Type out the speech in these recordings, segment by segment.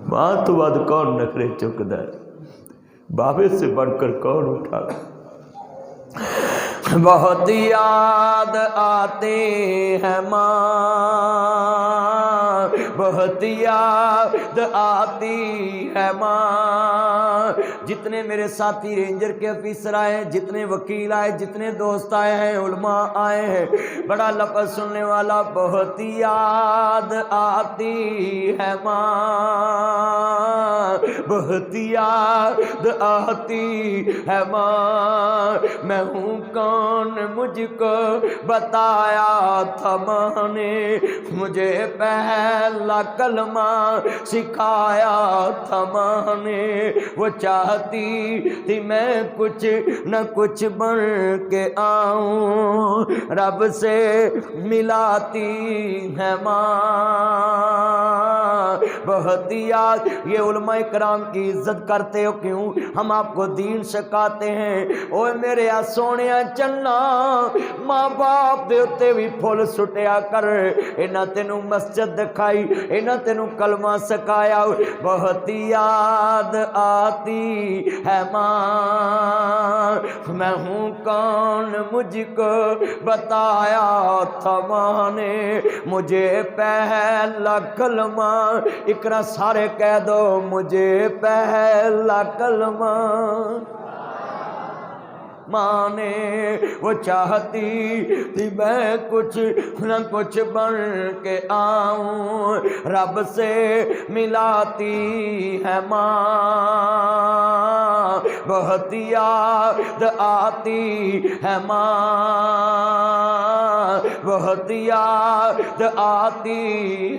ماں تو بعد کون نخرے چکتا ہے، بابے سے بڑھ کر کون اٹھا۔ بہت یاد آتے ہیں ماں، بہت یاد آتی ہے ماں۔ جتنے میرے ساتھی رینجر کے افیسر آئے ہیں، جتنے وکیل آئے، جتنے دوست آئے ہیں، علماء آئے ہیں، بڑا لفظ سننے والا، بہت یاد آتی ہے ماں، بہت یاد آتی ہے ماں۔ میں ہوں کون مجھ کو بتایا تھا ماں نے، مجھے پہلا کلمہ سکھایا تھا ماں نے۔ وہ چاہتی تھی میں کچھ نہ کچھ بن کے آؤں، رب سے ملاتی ہے ماں۔ بہت یاد، یہ علماء کرام کی عزت کرتے ہو کیوں؟ ہم آپ کو دین سکھاتے ہیں۔ اوے میرے سونے چنا، ماں باپ دے اتے بھی پھول سٹیا کر، انہاں تینوں مسجد دکھائی، انہاں تینوں کلمہ سکھایا۔ بہت یاد آتی ہے ماں، میں ہوں کون مجھ کو بتایا تھا ماں نے، مجھے پہلا کلمہ، اقرا سارے کہہ دو، مجھے پہلا کلمہ ماں نے۔ وہ چاہتی تھی میں کچھ نہ کچھ بن کے آؤں، رب سے ملاتی ہے ماں۔ بہت یاد آتی ہے ماں، بہت یاد آتی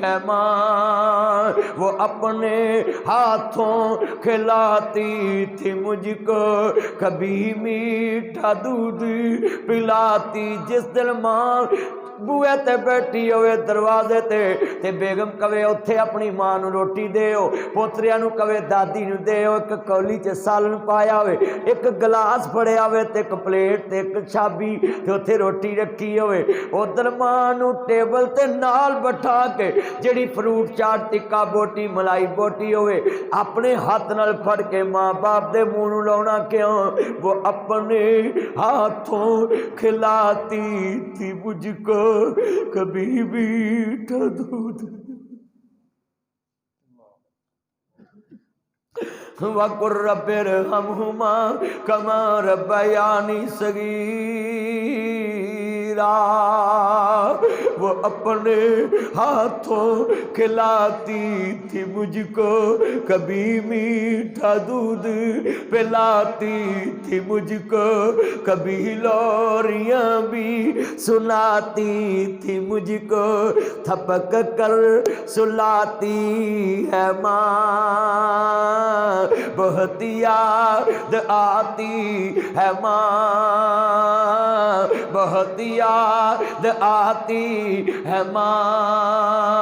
ہے ماں۔ وہ اپنے ہاتھوں کھلاتی تھی مجھ کو، کبھی میٹھا دودھ پلاتی۔ جس دل ماں بوئے تے بیٹھی ہوئے دروازے تے بیگم کہے اتھے اپنی ماں نو روٹی دیو، پوتریاں نو کہے دادی نو دیو، ایک کولی چ سالن پایا ہوئے، ایک گلاس پڑیا ہوئے تے ایک پلیٹ تے ایک چابی تے اتھے روٹی رکھی ہوئے، ادھر ماں نو ٹیبل تے نال بٹھا کے جڑی فروٹ چاٹ ٹکا بوٹی ملائی بوٹی ہوئے اپنے ہاتھ نال پھڑ کے ماں باپ دے منہ نو لاؤنا کیوں؟ وہ اپنے ہاتھوں کھلاتی تھی مجھ کو، کبھی میٹھا دودھ وَقُلْ رَبِّ ارْحَمْهُمَا كَمَا رَبَّيَانِي صَغِيرًا۔ وہ اپنے ہاتھوں کھلاتی تھی مجھ کو، کبھی میٹھا دودھ پلاتی تھی مجھ کو، کبھی لوریاں بھی سناتی تھی مجھ کو، تھپک کر سلاتی ہے ماں۔ بہت یاد آتی ہے ماں، بہت یاد آتی ہے ماں۔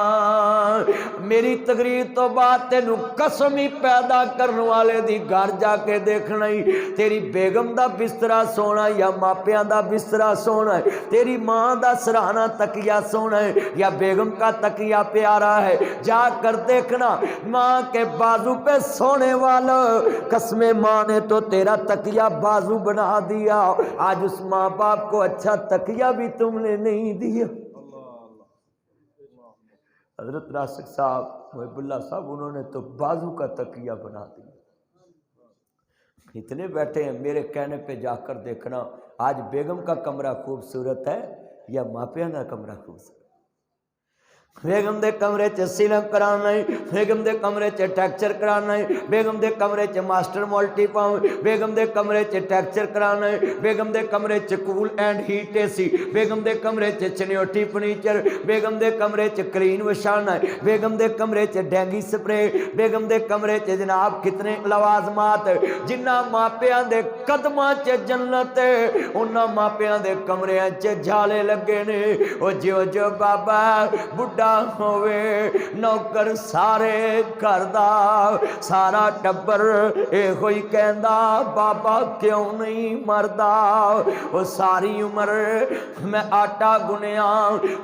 میری تقریر تو بات تینوں قسم ہی پیدا کرنے والے دی گھر جا کے دیکھنا ہی، تیری بیگم دا بسترا سونا یا ماپیاں دا بسترا سونا ہے، تیری ماں دا سرہانا تکیہ سونا ہے یا بیگم کا تکیہ پیارا ہے، جا کر دیکھنا ماں کے بازو پہ سونے والا، قسم ماں نے تو تیرا تکیہ بازو بنا دیا، آج اس ماں باپ کو اچھا تکیہ بھی تم نے نہیں دیا۔ حضرت راسک صاحب محب اللہ صاحب انہوں نے تو بازو کا تکیہ بنا دیا۔ اتنے بیٹھے ہیں، میرے کہنے پہ جا کر دیکھنا آج بیگم کا کمرہ خوبصورت ہے یا ماپیاں کا کمرہ خوبصورت؟ بیگم دے کمرے چ سیلنگ کرانا ہے، بیگم دے کمرے چ ٹیکچر کرانا ہے، بیگم دے کمرے چ ماسٹر مولٹی پاؤں، بیگم دے کمرے چ ٹیکچر کرانا ہے، بیگم دے کمرے چ کول اینڈ ہیٹ اے سی، بیگم دے کمرے چ چنیوٹی فرنیچر، بیگم دے کمرے چ کرین وشانا ہے، بیگم دے کمرے چ ڈینگی سپرے، بیگم دے کمرے چ جناب کتنے لوازمات، جنہ ماپیاں دے قدماں چ جنت ہے انہاں ماپیاں دے کمریاں چ جھالے لگے نے۔ او جو جو بابا بڈھا ਵੱਡਾ ਹੋਵੇ ਨੌਕਰ ਸਾਰੇ ਘਰ ਦਾ ਸਾਰਾ ਟੱਬਰ ਇਹੋ ਹੀ ਕਹਿੰਦਾ ਬਾਬਾ ਕਿਉਂ ਨਹੀਂ ਮਰਦਾ। ਉਹ ਸਾਰੀ ਉਮਰ ਮੈਂ ਆਟਾ ਗੁੰਨਿਆ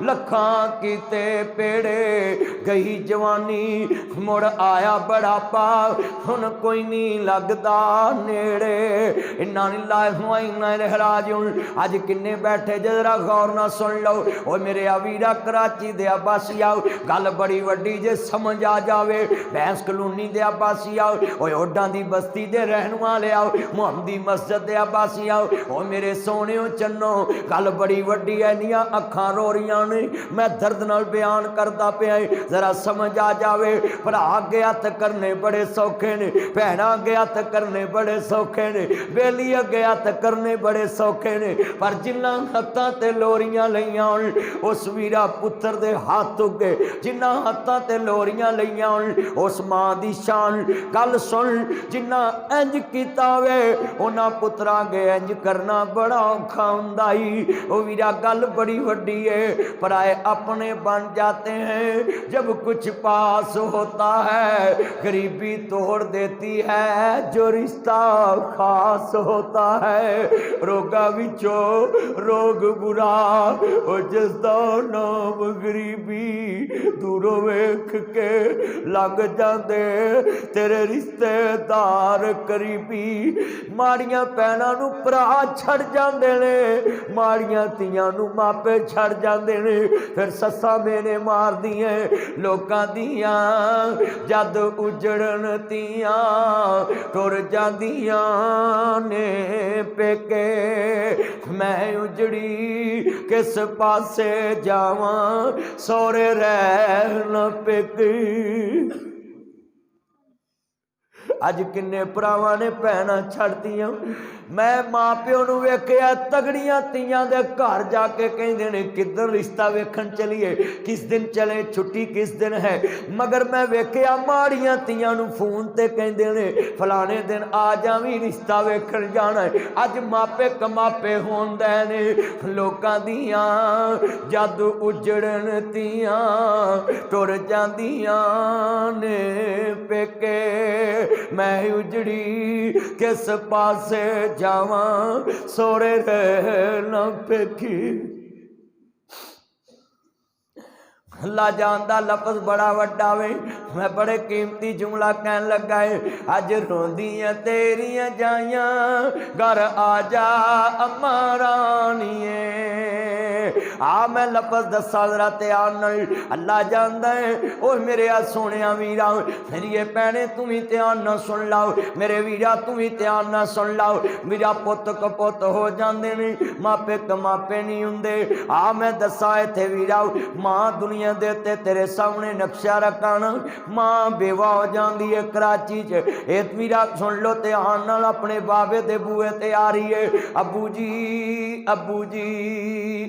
ਲੱਖਾਂ ਕੀਤੇ ਪੇੜੇ ਗਈ ਜਵਾਨੀ ਮੁੜ ਆਇਆ ਬੜਾਪਾ ਹੁਣ ਕੋਈ ਨਹੀਂ ਲੱਗਦਾ ਨੇੜੇ। ਇੰਨਾ ਨਹੀਂ ਲਾਇ ਹੋਇਆ ਇੰਨਾ ਰਹਿਰਾਜ ਅੱਜ ਕਿੰਨੇ ਬੈਠੇ ਜਰਾ ਗੌਰ ਨਾਲ ਸੁਣ ਲਓ। ਓਏ ਮੇਰੇ ਆ ਵੀਰਾ ਕਰਾਚੀ ਦੇ ਆਬਾਸੀ ਆਓ ਗੱਲ ਬੜੀ ਵੱਡੀ ਜੇ ਸਮਝ ਆ ਜਾਵੇ ਬੈਂਸ ਕਲੋਨੀ ਦੇ ਆਬਾਸੀ ਆਓ ਓਏ ਓਡਾਂ ਦੀ ਬਸਤੀ ਦੇ ਰਹਿਣ ਵਾਲੇ ਆਓ ਮੁਹੰਮਦੀ ਮਸਜਿਦ ਦੇ ਆਬਾਸੀ ਆਓ ਓ ਮੇਰੇ ਸੋਹਣਿਓ ਚੰਨੋ ਗੱਲ ਬੜੀ ਵੱਡੀ ਐ ਨੀਆਂ ਅੱਖਾਂ ਰੋ ਰਹੀਆਂ ਨੇ ਮੈਂ ਦਰਦ ਨਾਲ ਬਿਆਨ ਕਰਦਾ ਪਿਆ ਜ਼ਰਾ ਸਮਝ ਆ ਜਾਵੇ। ਭਰਾ ਅੱਗੇ ਹੱਥ ਕਰਨੇ ਬੜੇ ਸੌਖੇ ਨੇ ਭੈਣਾਂ ਅੱਗੇ ਹੱਥ ਕਰਨੇ ਬੜੇ ਸੌਖੇ ਨੇ ਬੇਲੀ ਅੱਗੇ ਹੱਥ ਕਰਨੇ ਬੜੇ ਸੌਖੇ ਨੇ ਪਰ ਜਿਨ੍ਹਾਂ ਹੱਥਾਂ ਤੇ ਲੋਰੀਆਂ ਲਈਆਂ ਉਸ ਵੀਰਾ ਪੁੱਤਰ ਦੇ ਹੱਥ ਉੱਗੇ ਜਿਨ੍ਹਾਂ ਹੱਥਾਂ ਤੇ ਲੋਰੀਆਂ ਲਈਆਂ ਉਸ ਮਾਂ ਦੀ ਸ਼ਾਨ ਗੱਲ ਸੁਣ ਜਿਨ੍ਹਾਂ ਇੰਜ ਕੀਤਾ ਵੇ ਉਹਨਾਂ ਪੁੱਤਰਾਂ ਅੱਗੇ ਇੰਜ ਕਰਨਾ ਬੜਾ ਔਖਾ ਹੁੰਦਾ ਈ। ਉਹ ਵੀਰਾ ਗੱਲ ਬੜੀ ਵੱਡੀ ਏ ਪਰਾਏ अपने बन जाते हैं जब कुछ पास होता है गरीबी तोड़ देती है जो रिश्ता खास होता है। रोगा विचो रोग बुरा जिसदा नाम गरीबी दूरों वेख के लग जाते तेरे रिश्तेदार करीबी। माड़ियां भैणां नूं भरा छड़ जांदे ने माड़ियां धीआं नूं मापे छड़ जांदे ने फिर सस्सां मेने मार दिए लोकां दियां जद उजड़न तियां टुर जांदियां ने पेके। मैं उजड़ी किस पासे जावां सौरे रहन पेके। अज किन्ने भरावां ने भैणां छड्डतियां मैं माँ प्यो नूं वेखिया तगड़ियां तियां दे घर जाके कहंदे ने किधर रिश्ता वेखण चलीए किस दिन चले छुट्टी किस दिन है मगर मैं वेखिया माड़ियां तियां नूं फोन ते कहंदे ने फलाने दिन आ जावीं रिश्ता वेखण जाना है। अज मापे कमापे होंदे ने लोकां दियां जद उजड़न तियां टुर जांदियां ने पेके। मैं उजड़ी किस पासे जावां सोरे रहना पेकी। अल्लाह जानदा लफ्ज़ बड़ा वड्डा वे मैं बड़े कीमती जुमला कहन लगा है। अज रोंदियां तेरियां जाइयां घर आ जा अम्मा रानिए आ मैं लफ्ज़ दसा जरा ध्यान नाल अल्लाह जानदा है। ओ मेरे आ सोहणिया वीरा मेरी भैणे तू भी ध्यान नाल सुन लाओ मेरे वीरा तू भी ध्यान नाल सुन लाओ। मेरा पुत कपुत हो जांदे ने मापे कमापे नहीं हुंदे। आ मैं दसा इत्थे वीरा मां दुनिया दे ते तेरे सामने नक्शा रखाना मां बेवा हो जाती है कराची च। एक वीरा सुन लो ध्यान नाल अपने बाबे दे बूहे ते आ रही है अबू जी अबू जी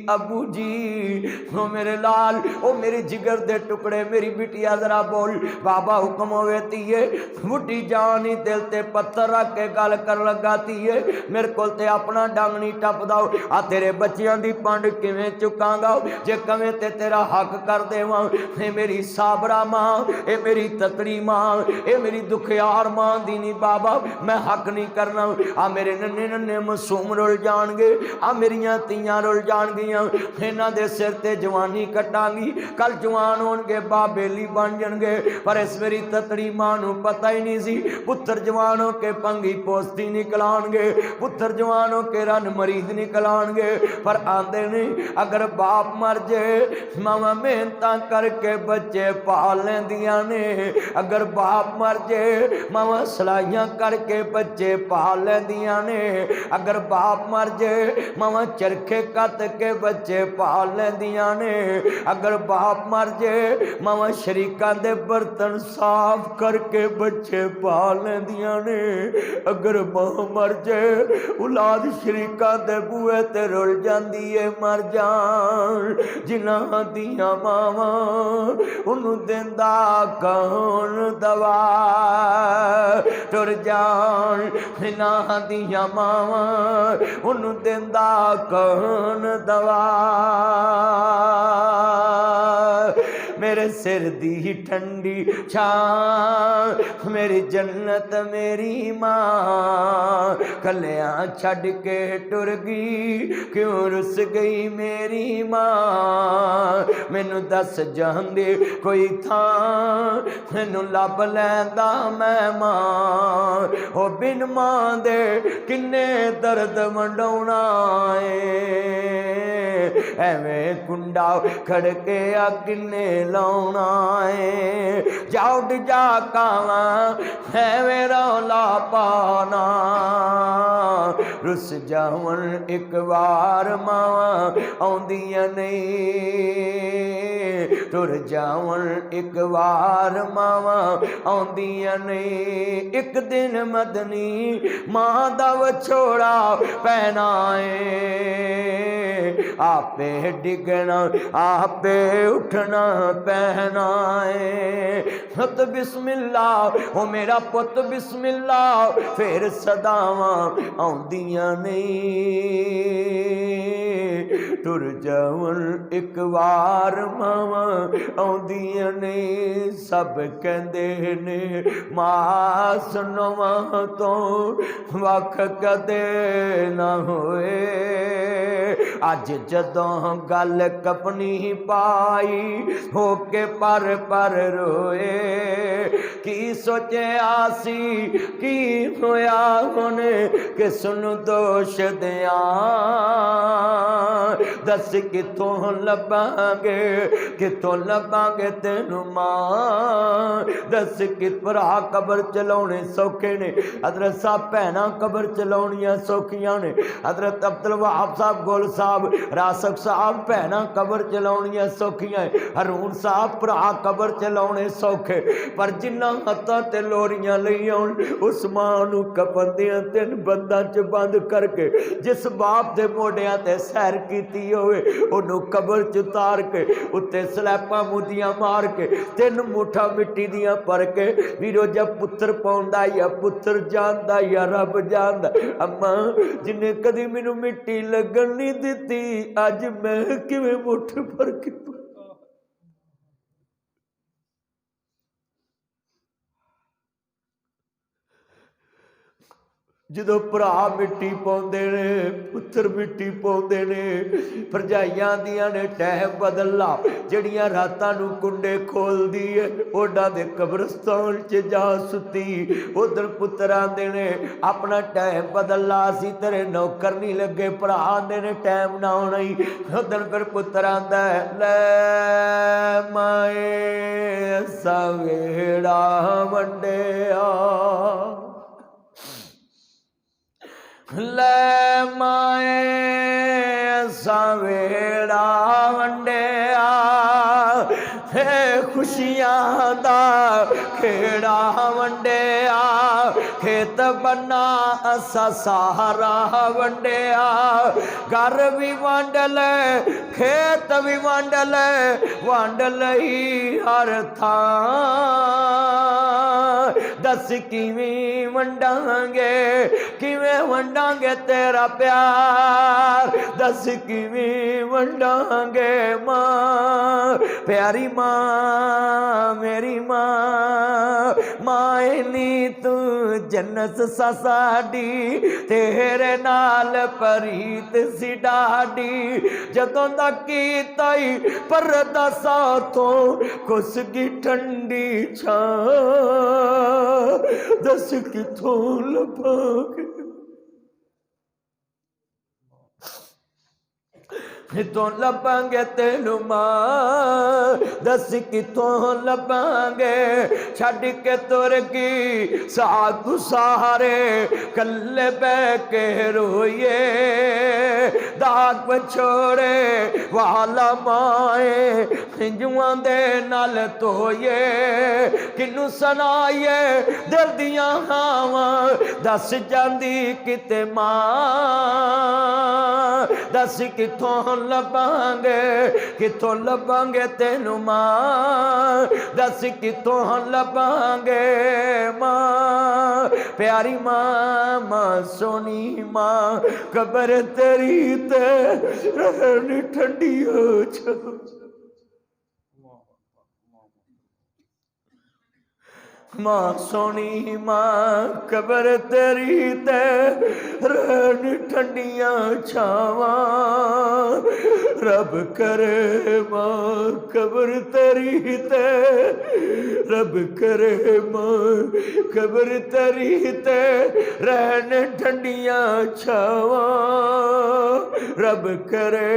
अबू जी ओ मेरे लाल ओ मेरे जिगर दे टुकड़े मेरी बिटिया जरा बोल बाबा हुक्म होवे तीए बुढ़ी जान ही दिल ते पत्थर रख के गल कर लगा तीए मेरे कोल ते अपना डंग नहीं टपदा आ तेरे बच्चियां दी पंड किवें चुकांगा जे कवें ते तेरा हक कर देवां। ए मेरी साबरा मां ए मेरी ततड़ी मां ए मेरी दुखियार मां दी नहीं बाबा मैं हक नहीं करना। आ मेरे नन्हे नन्हे मासूम रुल जाणगे आ मेरियां तियां रुल जाणगियां इन्हां दे सिर ते जवानी कटांगी कल जवान होणगे बाबेली बन जाणगे। पर इस मेरी ततड़ी मां नूं पता ही नहीं सी पुत्र जवान हो के पंगी पोस्ती निकलाणगे पुत्र जवान हो के रन मरीद निकलाणगे। पर आंदे ने अगर बाप मर जाए मावां मेहनतां करके बच्चे पाल लैंदियां ने अगर बाप मर जाए मावां सलाइयां करके बच्चे पाल लैंदियां ने अगर बाप मर जाए मावां चरखे कत के बच्चे पाल लैंदियां ने अगर बाप मर जाए मावां शरीकां दे बर्तन साफ करके बच्चे पाल लैंदियां ने अगर मां मर जाए औलाद शरीकां दे बूहे ते रुल जांदी है मर जान जिन्हां दियां मावां उन्हूं दिंदा कौन दवा टुर जान जिन्हां दियां मावां उन्हूं दिंदा कौन दवा। मेरे सिर दी ठंडी छां मेरी जन्नत मेरी मां कलियां छड़ के टुर गई क्यों रुस गई मेरी मां मैनू दस जांदे कोई थां मैनू लब लैंदा मैं मां ओ बिन मां दे किन्ने दर्द वंडाउणा एवें कुंडा खड़के अग्ने लाउणा जा उठ जा कावा एवें रौला पाना रुस जावन एक बार मावा आउंदियां नहीं तुर जावन एक बार मावा आउंदियां नहीं एक दिन मदनी मां दा विछोड़ा पैना आपे डिगना आपे उठना पहना पुत बिस्मिल्लाह ओ मेरा पुत बिस्मिल्लाह फिर सदावां आउंदियां नहीं टुर जावन एक बार मावा आउंदियां नहीं सब कहंदे ने मां सुनवा तो वख कदे ना होए अज जदों गल कपनी पाई होके पर रोए की सोचिया सी की होया हुण किस नूं दोष दिया दस किथों लभांगे तेनू मां दस कि भरा कबर चलाउणे सौखे ने हजरत साहब भैणां कबर चलाउणियां सौखियां ने हजरत अब्दुल वहाब साहब गोल साहब रासक साहब भैणां कबर चलाउणियां सौखियां हरून साहब भरा कबर चलाउणे सौखे पर जिन्ना हत्थां ते लोरियां लई आउण उस मां नूं कफन दियां तिन बंदां च बंद करके जिस बाप दे मोढियां ते सैर कीती होवे ओनू कबर च उतार के उत्ते सलैपां मुदियां मार के तिन मुठा मिट्टी दियां भर के वीरो जब पुत्र पाउंदा या पुत्र जानदा या रब जानदा अम्मा जिन्ने कदी मैनू मिट्टी लगन नहीं दिती अज मैं किवें मुठ भर के जदों भरा मिट्टी पाउंदे ने पुत्र मिट्टी पाउंदे ने भरजाइयां दियां ने टाइम बदलना जड़ियां रातां नूं कुंडे खोलदी है ओडां दे कब्रस्तान च जा सुती उधर पुत्र आंदे ने अपना टाइम बदलना सी तेरे नौकर नहीं लगे भरा आंदे ने टाइम ना होना ही उधर फिर पुत्र आंदा है लै माए सवेड़ा वंडिया ले माए सवेड़ा वंडिया हे खुशियां दा खेड़ा वंडिया खेत बना असा सहारा वंडिया घर भी वंड ले खेत भी वंड ले वंड लई हर थां दस किवें वंडांगे किवें वंडांगे तेरा प्यार दस किवें वंडांगे मां प्यारी मां मेरी मां नी तू जन्नत साडी तेरे नाल परीत सी डाडी जदों दा कीता ही परदा साथों कुस की ठंडी छां दस किथों लभांगे किथों लभांगे तेनू मां दस किथों लभांगे छड़ के तुर गई साधु सारे कल्ले बह के रोइए दाग पछोड़े वाला माए हिंजुआं दे नाल धोइए किनू सुनाइए दिल दियां हावां दस जांदी किते मां दस किथों लभांगे तेनू मां दस किथों लभांगे मां प्यारी मां सोनी मां कबर तेरी ते रहनी ठंडी हो मां सोनी मां कबर तेरी ते रहन ठंडियां छावां रब करे मां कबर तेरी ते रब करे मां कबर तेरी ते रहन ठंडियां छावां रब करे